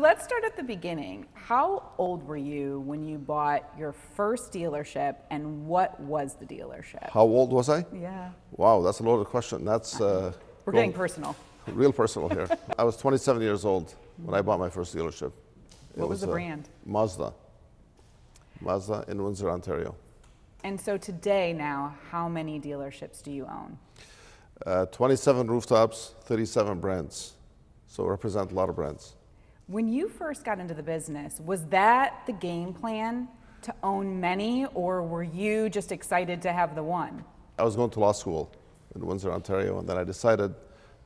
Let's start at the beginning. How old were you when you bought your first dealership, and what was the dealership? How old was I? Yeah. Wow, that's a loaded question. That's We're getting personal. real personal here. I was 27 years old when I bought my first dealership. What was the brand? Mazda. Mazda in Windsor, Ontario. And so today now, how many dealerships do you own? 27 rooftops, 37 brands. So represent a lot of brands. When you first got into the business, was that the game plan, to own many, or were you just excited to have the one? I was going to law school in Windsor, Ontario, and then I decided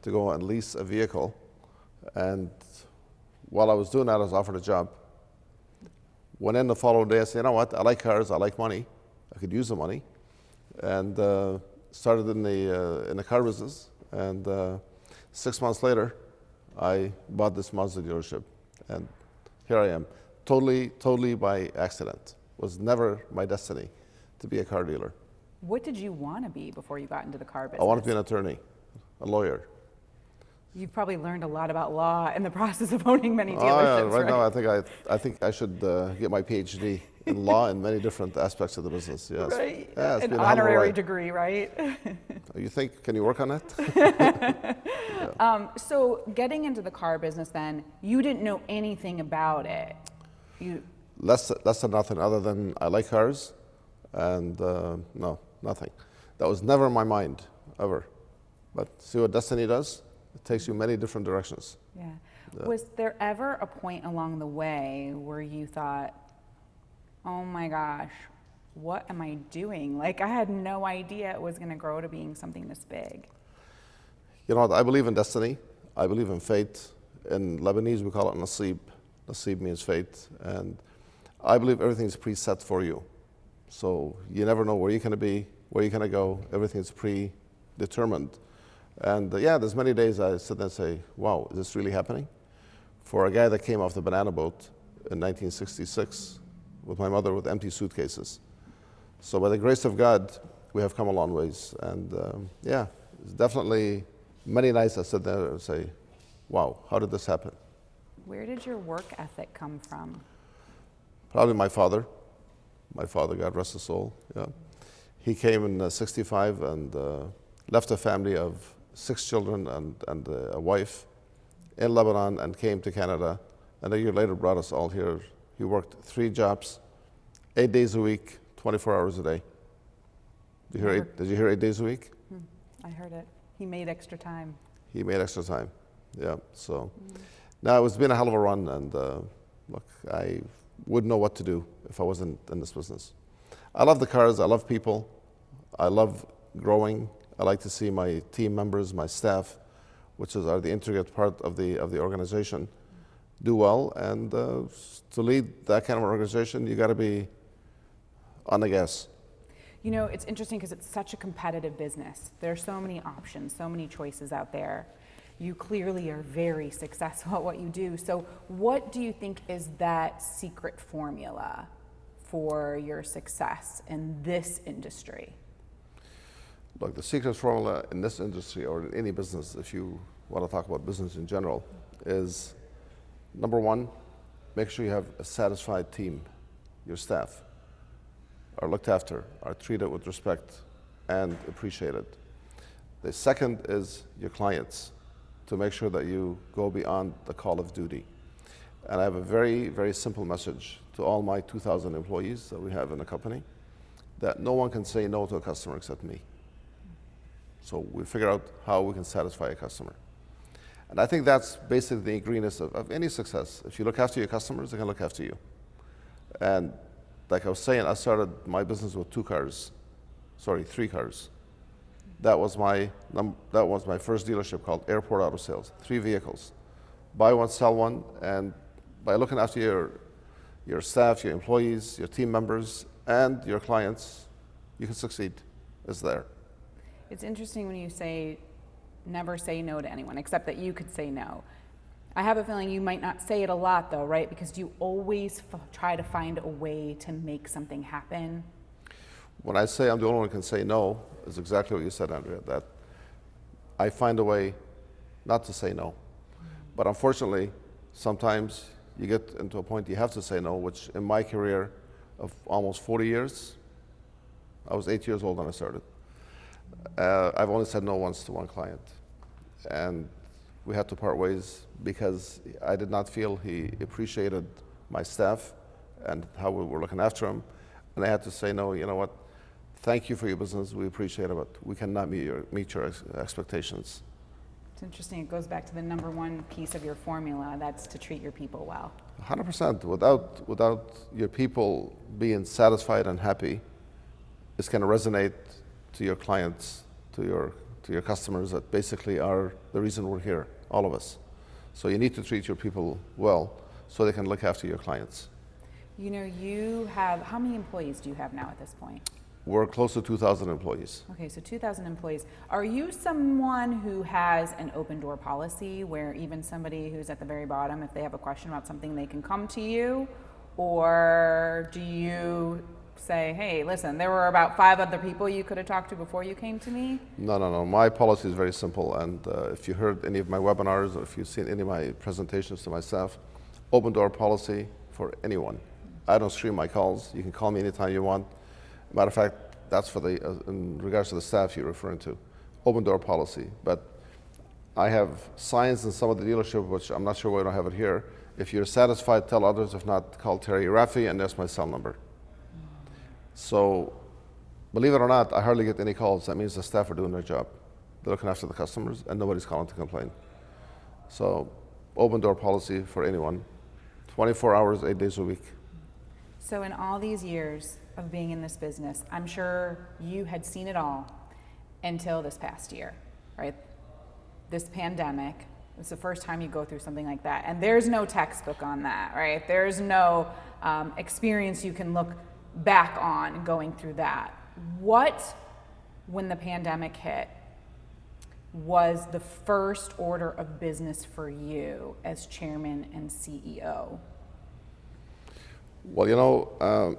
to go and lease a vehicle. And while I was doing that, I was offered a job. Went in the following day, I said, you know what, I like cars, I like money. I could use the money. And started in the car business. And 6 months later, I bought this Mazda dealership. And here I am, totally by accident. It was never my destiny to be a car dealer. What did you want to be before you got into the car business? I wanted to be an attorney, a lawyer. You've probably learned a lot about law in the process of owning many dealerships, Oh, yeah, right now I think I should get my PhD in law in many different aspects of the business. Yes. Right. Yeah, An honorary degree, right? You think? Can you work on that? Yeah. So getting into the car business, then you didn't know anything about it. Less than nothing, other than I like cars, and no, nothing. That was never in my mind, ever. But see what destiny does? It takes you many different directions. Yeah. Was there ever a point along the way where you thought, oh my gosh, what am I doing? Like, I had no idea it was going to grow to being something this big. You know what? I believe in destiny. I believe in fate. In Lebanese, we call it nasib. Nasib means fate. And I believe everything's preset for you. So you never know where you're going to be, where you're going to go. Everything's predetermined. And yeah, there's many days I sit there and say, wow, is this really happening? For a guy that came off the banana boat in 1966 with my mother with empty suitcases. So by the grace of God, we have come a long ways. And yeah, it's definitely many nights I sit there and say, wow, how did this happen? Where did your work ethic come from? Probably my father. My father, God rest his soul. Yeah, he came in '65 and left a family of 6 children and a wife in Lebanon and came to Canada. And a year later brought us all here. He worked 3 jobs, 8 days a week, 24 hours a day. Did you hear 8 days a week? I heard it. He made extra time. He made extra time. Yeah. So now it's been a hell of a run, and look, I wouldn't know what to do if I wasn't in this business. I love the cars. I love people. I love growing. I like to see my team members, my staff, which are the intricate part of the organization, do well. And to lead that kind of organization, you got to be on the gas. You know, it's interesting because it's such a competitive business. There are so many options, so many choices out there. You clearly are very successful at what you do. So what do you think is that secret formula for your success in this industry? Look, the secret formula in this industry or in any business, if you want to talk about business in general, is number one, make sure you have a satisfied team. Your staff are looked after, are treated with respect and appreciated. The second is your clients, to make sure that you go beyond the call of duty. And I have a very, very simple message to all my 2,000 employees that we have in the company, that no one can say no to a customer except me. So we figure out how we can satisfy a customer. And I think that's basically the ingredients of any success. If you look after your customers, they can look after you. And like I was saying, I started my business with 3 cars. That was my first dealership called Airport Auto Sales, 3 vehicles. Buy one, sell one, and by looking after your staff, your employees, your team members, and your clients, you can succeed. It's there. It's interesting when you say never say no to anyone, except that you could say no. I have a feeling you might not say it a lot though, right? Because you always try to find a way to make something happen. When I say I'm the only one who can say no, is exactly what you said, Andrea, that I find a way not to say no. But unfortunately, sometimes you get into a point you have to say no, which in my career of almost 40 years, I was 8 years old when I started. I've only said no once to one client. And we had to part ways because I did not feel he appreciated my staff and how we were looking after him. And I had to say, no, you know what, thank you for your business, we appreciate it, but we cannot meet your expectations. It's interesting, it goes back to the number one piece of your formula, that's to treat your people well. 100%. Without your people being satisfied and happy, it's going to resonate to your clients, to your customers that basically are the reason we're here, all of us. So you need to treat your people well so they can look after your clients. You know, you have, how many employees do you have now at this point? We're close to 2,000 employees. Okay, so 2,000 employees. Are you someone who has an open door policy where even somebody who's at the very bottom, if they have a question about something, they can come to you? Or do you say, hey, listen, there were about 5 other people you could have talked to before you came to me? No. My policy is very simple. And if you heard any of my webinars or if you've seen any of my presentations to my staff, open door policy for anyone. I don't screen my calls. You can call me anytime you want. Matter of fact, that's for the, in regards to the staff you're referring to, open door policy. But I have signs in some of the dealership, which I'm not sure why I don't have it here. If you're satisfied, tell others. If not, call Terry Rafih, and that's my cell number. So, believe it or not, I hardly get any calls. That means the staff are doing their job. They're looking after the customers, and nobody's calling to complain. So, open door policy for anyone, 24 hours, 8 days a week. So in all these years of being in this business, I'm sure you had seen it all until this past year, right? This pandemic, it's the first time you go through something like that. And there's no textbook on that, right? There's no experience you can look back on going through that. What, when the pandemic hit, was the first order of business for you as chairman and CEO? Well, you know,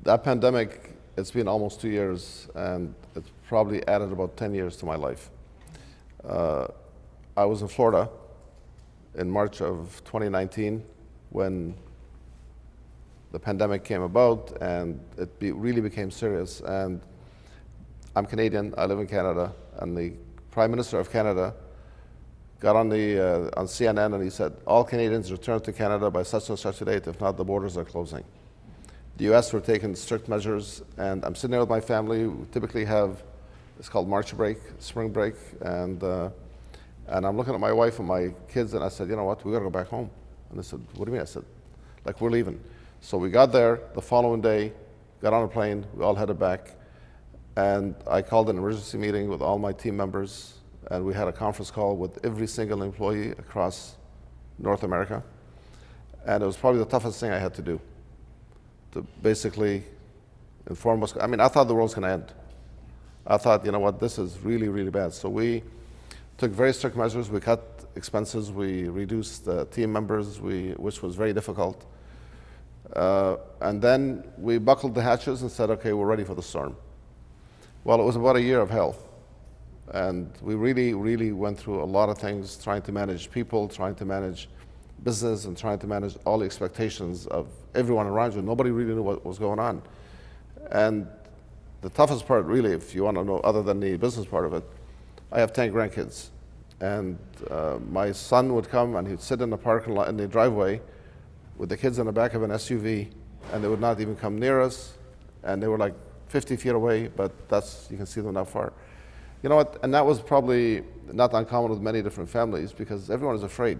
that pandemic, it's been almost 2 years, and it's probably added about 10 years to my life. I was in Florida in March of 2019 when the pandemic came about, and it really became serious. And I'm Canadian, I live in Canada, and the Prime Minister of Canada got on CNN and he said, all Canadians return to Canada by such and such a date, if not, the borders are closing. The US were taking strict measures, and I'm sitting there with my family. We typically have, it's called March break, spring break, and I'm looking at my wife and my kids, and I said, you know what, we gotta go back home. And they said, what do you mean? I said, like, we're leaving. So we got there the following day, got on a plane, we all headed back, and I called an emergency meeting with all my team members, and we had a conference call with every single employee across North America. And it was probably the toughest thing I had to do, to basically inform us. I mean, I thought the world was gonna end. I thought, you know what, this is really, really bad. So we took very strict measures. We cut expenses, we reduced team members, which was very difficult. And then we buckled the hatches and said, okay, we're ready for the storm. Well, it was about a year of hell. And we really, really went through a lot of things, trying to manage people, trying to manage business, and trying to manage all the expectations of everyone around you. Nobody really knew what was going on. And the toughest part, really, if you want to know, other than the business part of it, I have 10 grandkids. And my son would come and he'd sit in the parking lot, in the driveway, with the kids in the back of an SUV, and they would not even come near us. And they were like 50 feet away, but you can see them that far. You know what, and that was probably not uncommon with many different families because everyone is afraid.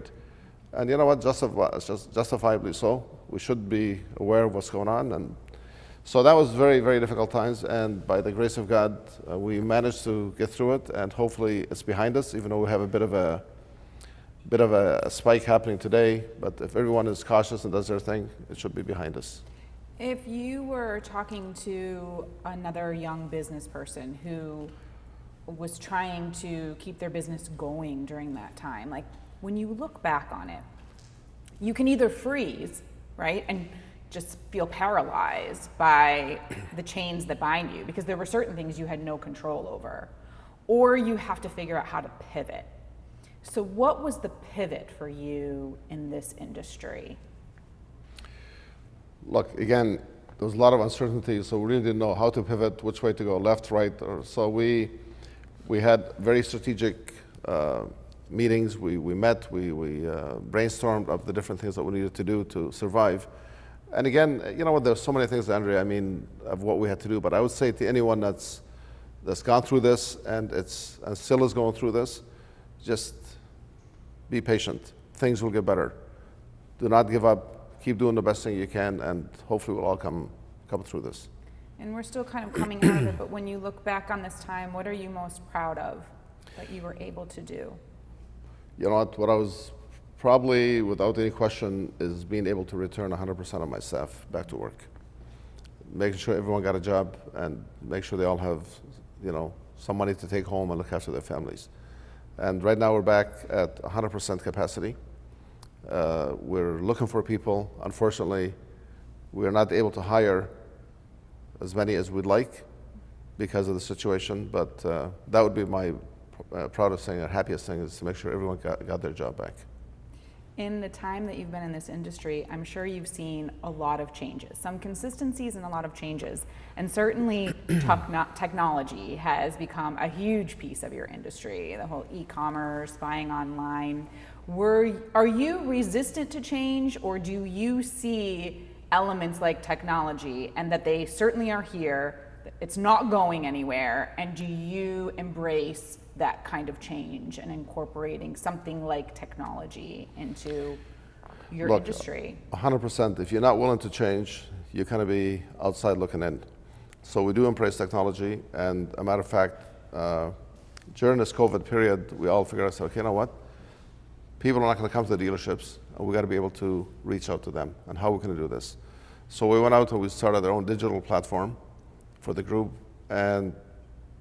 And you know what, justifiably so. We should be aware of what's going on. And so that was very, very difficult times, and by the grace of God, we managed to get through it, and hopefully it's behind us, even though we have a bit of a spike happening today. But if everyone is cautious and does their thing, it should be behind us. If you were talking to another young business person who was trying to keep their business going during that time, like when you look back on it, you can either freeze, right, and just feel paralyzed by the chains that bind you because there were certain things you had no control over, or you have to figure out how to pivot. So what was the pivot for you in this industry? Look, again, there was a lot of uncertainty, so we really didn't know how to pivot, which way to go, left, right. So we had very strategic meetings. We met, we brainstormed of the different things that we needed to do to survive. And again, you know what, there's so many things, Andrea, I mean, of what we had to do, but I would say to anyone that's gone through this and still is going through this, just be patient. Things will get better. Do not give up. Keep doing the best thing you can, and hopefully we'll all come through this. And we're still kind of coming out of it, but when you look back on this time, what are you most proud of that you were able to do? You know what I was probably, without any question, is being able to return 100% of my staff back to work. Making sure everyone got a job and make sure they all have, you know, some money to take home and look after their families. And right now we're back at 100% capacity. We're looking for people. Unfortunately, we're not able to hire as many as we'd like because of the situation, but that would be my proudest thing or happiest thing, is to make sure everyone got their job back. In the time that you've been in this industry, I'm sure you've seen a lot of changes, some consistencies and a lot of changes. And certainly technology has become a huge piece of your industry, the whole e-commerce, buying online. Are you resistant to change, or do you see elements like technology and that they certainly are here, it's not going anywhere, and do you embrace that kind of change and incorporating something like technology into your industry? 100%. If you're not willing to change, you're going to be outside looking in. So we do embrace technology, and a matter of fact, during this COVID period, we all figured out, okay, you know what? People are not going to come to the dealerships, and we got to be able to reach out to them, and how we can do this. So we went out and we started our own digital platform for the group, and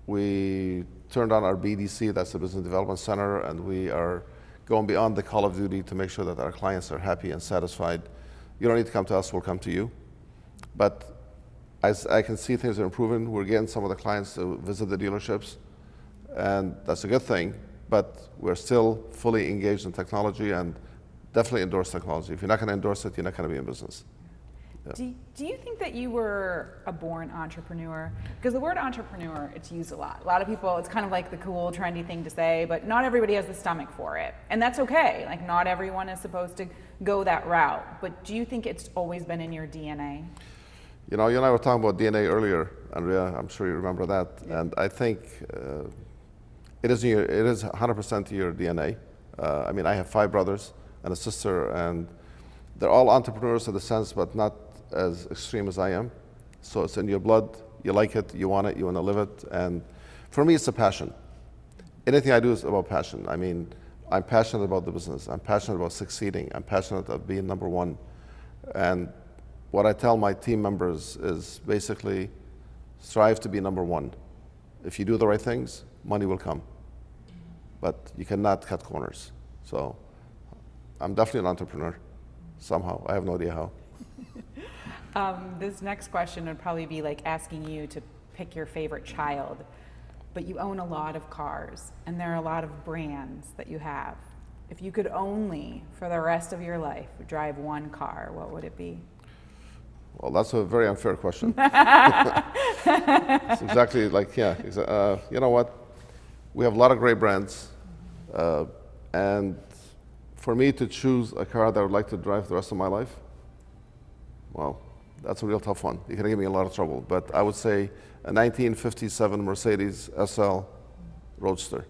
we turned on our BDC, that's the Business Development Center, and we are going beyond the call of duty to make sure that our clients are happy and satisfied. You don't need to come to us, we'll come to you. But as I can see things are improving, we're getting some of the clients to visit the dealerships, and that's a good thing, but we're still fully engaged in technology and definitely endorse technology. If you're not going to endorse it, you're not going to be in business. Yeah. Do you think that you were a born entrepreneur? Because the word entrepreneur, it's used a lot. A lot of people, it's kind of like the cool, trendy thing to say, but not everybody has the stomach for it. And that's okay. Like, not everyone is supposed to go that route. But do you think it's always been in your DNA? You know, you and I were talking about DNA earlier, Andrea. I'm sure you remember that. Yeah. And I think it is 100% your DNA. I mean, I have 5 brothers and a sister, and they're all entrepreneurs in the sense, but not as extreme as I am. So it's in your blood, you like it, you want to live it. And for me, it's a passion. Anything I do is about passion. I mean, I'm passionate about the business. I'm passionate about succeeding. I'm passionate about being number one. And what I tell my team members is basically strive to be number one. If you do the right things, money will come. But you cannot cut corners. So I'm definitely an entrepreneur. Somehow, I have no idea how. This next question would probably be like asking you to pick your favorite child, but you own a lot of cars, and there are a lot of brands that you have. If you could only, for the rest of your life, drive one car, what would it be? Well, that's a very unfair question. It's exactly like, yeah, you know what? We have a lot of great brands, and for me to choose a car that I would like to drive the rest of my life, well, that's a real tough one. You're going to give me a lot of trouble. But I would say a 1957 Mercedes SL Roadster.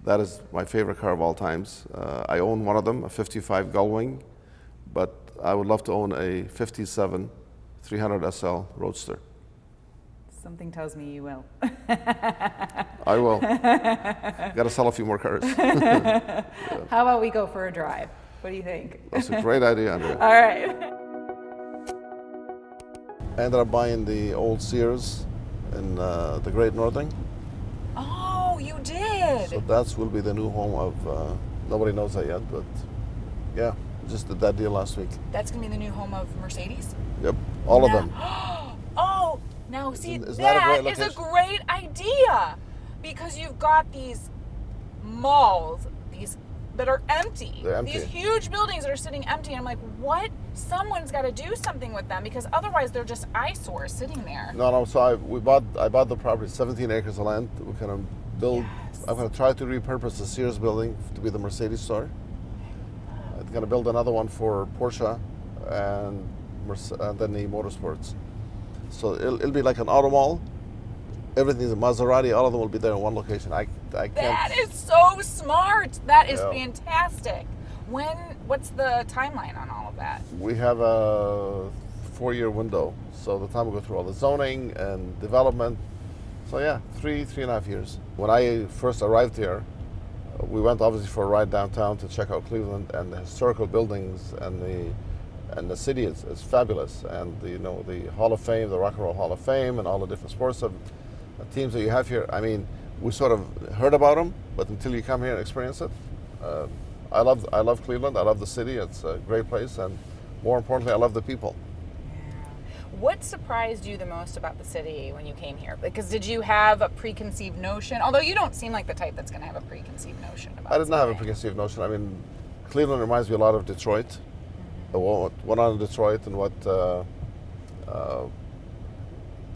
That is my favorite car of all times. I own one of them, a 55 Gullwing, but I would love to own a 57 300 SL Roadster. Something tells me you will. I will. Got to sell a few more cars. Yeah. How about we go for a drive? What do you think? That's a great idea, Andrea. All right. I ended up buying the old Sears in the Great Northern. Oh, you did? So that will be the new home of, nobody knows that yet, but yeah, just did that deal last week. That's going to be the new home of Mercedes? Yep, all of them. Oh, now see, Isn't that is a great idea, because you've got these malls these that are empty. They're empty. These huge buildings that are sitting empty. And I'm like, what? Someone's got to do something with them because otherwise they're just eyesores sitting there. No. So I bought the property, 17 acres of land. We're gonna build. Yes. I'm gonna try to repurpose the Sears building to be the Mercedes store. I'm gonna build another one for Porsche and then the Motorsports. So it'll be like an auto mall. Everything's a Maserati. All of them will be there in one location. I can't. That is so smart. That is Yeah. fantastic. What's the timeline on all of that? We have a 4-year window. So the time we go through all the zoning and development. So yeah, 3.5 years. When I first arrived here, we went obviously for a ride downtown to check out Cleveland and the historical buildings and the city is fabulous. And the Hall of Fame, the Rock and Roll Hall of Fame, and all the different sports teams that you have here. I mean, we sort of heard about them, but until you come here and experience it, I love Cleveland. I love the city. It's a great place, and more importantly, I love the people. What surprised you the most about the city when you came here? Because did you have a preconceived notion? Although you don't seem like the type that's going to have a preconceived notion about I did not have a something. preconceived notion. I mean, Cleveland reminds me a lot of Detroit. What went on in Detroit and what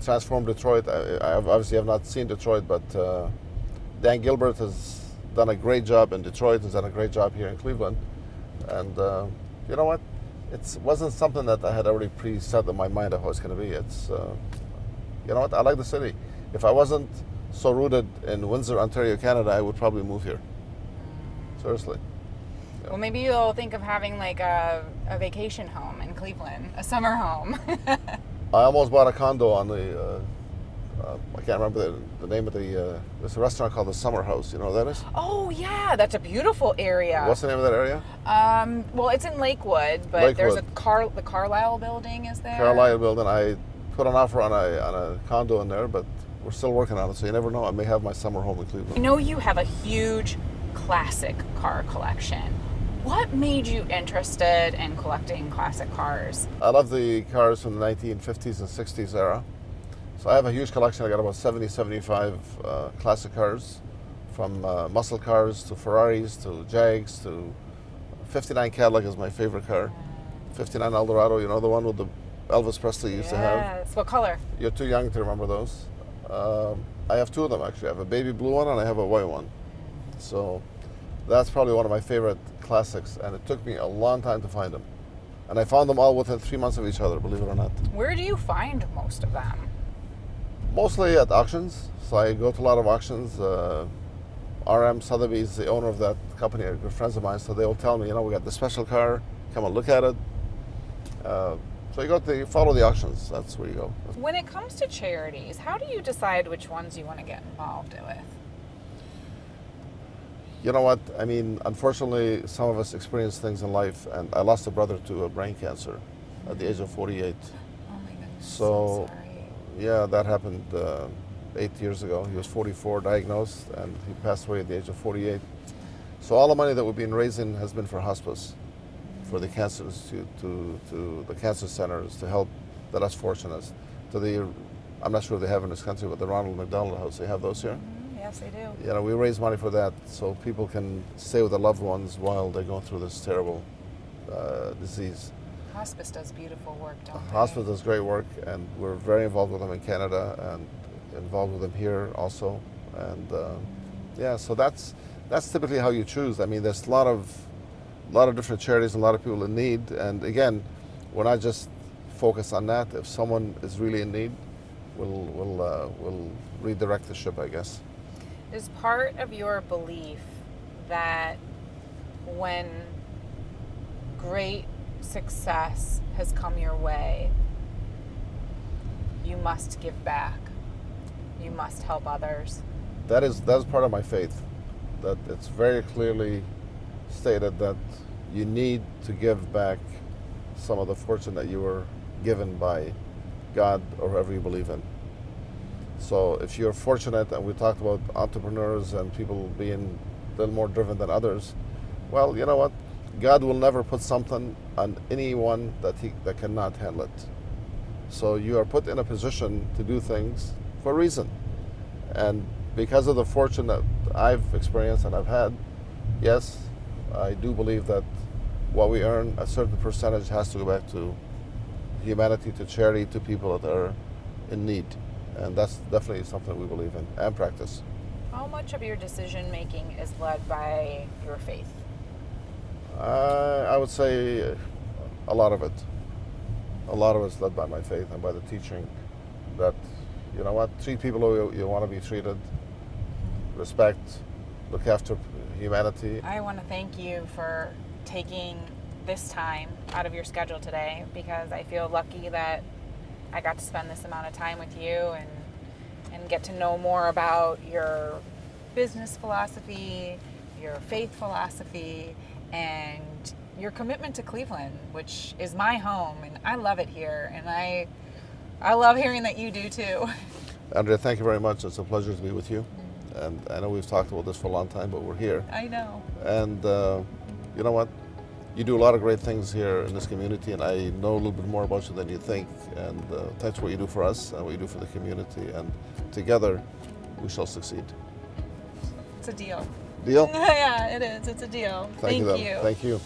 transformed Detroit. I obviously have not seen Detroit, but Dan Gilbert has done a great job in Detroit. Has done a great job here in Cleveland. And you know what? It wasn't something that I had already preset in my mind of how it's going to be. It's, you know what? I like the city. If I wasn't so rooted in Windsor, Ontario, Canada, I would probably move here. Seriously. Well, maybe you'll think of having like a vacation home in Cleveland, a summer home. I almost bought a condo on the, I can't remember the name of there's a restaurant called the Summer House. You know what that is? Oh yeah, that's a beautiful area. What's the name of that area? Well, it's in Lakewood, but there's the Carlisle building is there. Carlisle building. I put an offer on a condo in there, but we're still working on it, so you never know. I may have my summer home in I Cleveland. know you have a huge classic car collection. What made you interested in collecting classic cars? I love the cars from the 1950s and 60s era. So I have a huge collection. I got about 75 classic cars, from muscle cars to Ferraris to Jags to 59 Cadillac is my favorite car. 59 Eldorado, you know, the one with the Elvis Presley used to have. Yes. What color? You're too young to remember those. I have two of them actually. I have a baby blue one and I have a white one. So that's probably one of my favorite classics, and it took me a long time to find them. And I found them all within 3 months of each other, believe it or not. Where do you find most of them? Mostly at auctions. So I go to a lot of auctions. RM Sotheby's, the owner of that company, are good friends of mine, so they will tell me, you know, we got the special car, come and look at it. So you follow the auctions, that's where you go. When it comes to charities, how do you decide which ones you want to get involved with? You know what? I mean, unfortunately, some of us experience things in life, and I lost a brother to brain cancer at the age of 48. Oh my goodness, So, sorry. yeah, that happened 8 years ago. He was 44, diagnosed, and he passed away at the age of 48. So all the money that we've been raising has been for hospice, for the Cancer Institute, to the cancer centers, to help the less fortunate, to the, I'm not sure if they have in this country, but the Ronald McDonald House, they have those here. Yes, they do. You know, we raise money for that so people can stay with their loved ones while they're going through this terrible disease. Hospice does beautiful work, don't they? Hospice does great work, and we're very involved with them in Canada and involved with them here also. And yeah, so that's typically how you choose. I mean, there's a lot of different charities and a lot of people in need. And again, we're not just focused on that. If someone is really in need, we'll redirect the ship, I guess. Is part of your belief that when great success has come your way, you must give back, you must help others? That's part of my faith, that it's very clearly stated that you need to give back some of the fortune that you were given by God or whoever you believe in. So if you're fortunate, and we talked about entrepreneurs and people being a little more driven than others, well, you know what? God will never put something on anyone that cannot handle it. So you are put in a position to do things for a reason. And because of the fortune that I've experienced and I've had, Yes, I do believe that what we earn, a certain percentage has to go back to humanity, to charity, to people that are in need. And that's definitely something we believe in and practice. How much of your decision making is led by your faith? I would say a lot of it. A lot of it's led by my faith and by the teaching that, you know what, treat people how you want to be treated, respect, look after humanity. I want to thank you for taking this time out of your schedule today, because I feel lucky that I got to spend this amount of time with you and get to know more about your business philosophy, your faith philosophy, and your commitment to Cleveland, which is my home, and I love it here, and I love hearing that you do too. Andrea, thank you very much. It's a pleasure to be with you. And I know we've talked about this for a long time, but we're here. I know. And you know what? You do a lot of great things here in this community, and I know a little bit more about you than you think. And thanks for what you do for us and what you do for the community. And together, we shall succeed. It's a deal. Deal? Yeah, it is. It's a deal. Thank you. you. Thank you.